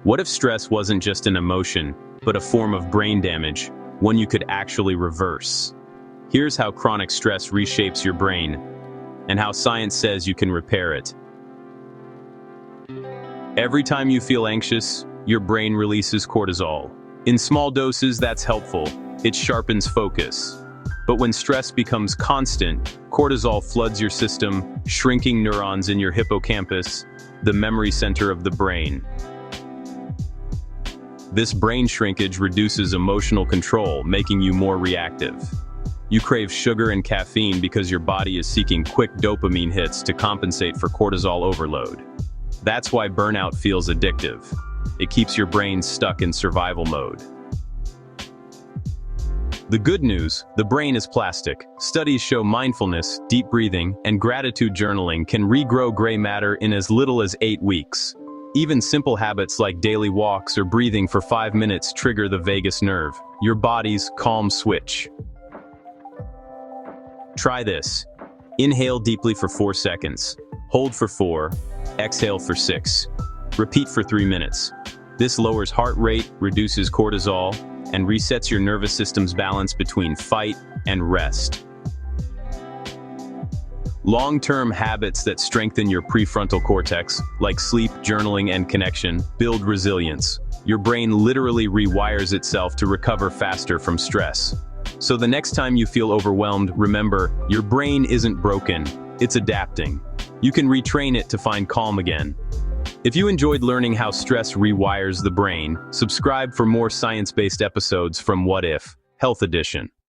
What if stress wasn't just an emotion, but a form of brain damage, one you could actually reverse? Here's how chronic stress reshapes your brain, and how science says you can repair it. Every time you feel anxious, your brain releases cortisol. In small doses, that's helpful. It sharpens focus. But when stress becomes constant, cortisol floods your system, shrinking neurons in your hippocampus, the memory center of the brain. This brain shrinkage reduces emotional control, making you more reactive. You crave sugar and caffeine because your body is seeking quick dopamine hits to compensate for cortisol overload. That's why burnout feels addictive. It keeps your brain stuck in survival mode. The good news, the brain is plastic. Studies show mindfulness, deep breathing, and gratitude journaling can regrow gray matter in as little as 8 weeks. Even simple habits like daily walks or breathing for 5 minutes trigger the vagus nerve, your body's calm switch. Try this. Inhale deeply for 4 seconds. Hold for 4. Exhale for 6. Repeat for 3 minutes. This lowers heart rate, reduces cortisol, and resets your nervous system's balance between fight and rest. Long-term habits that strengthen your prefrontal cortex, like sleep, journaling, and connection, build resilience. Your brain literally rewires itself to recover faster from stress. So the next time you feel overwhelmed, remember, your brain isn't broken, it's adapting. You can retrain it to find calm again. If you enjoyed learning how stress rewires the brain, subscribe for more science-based episodes from What If, Health Edition.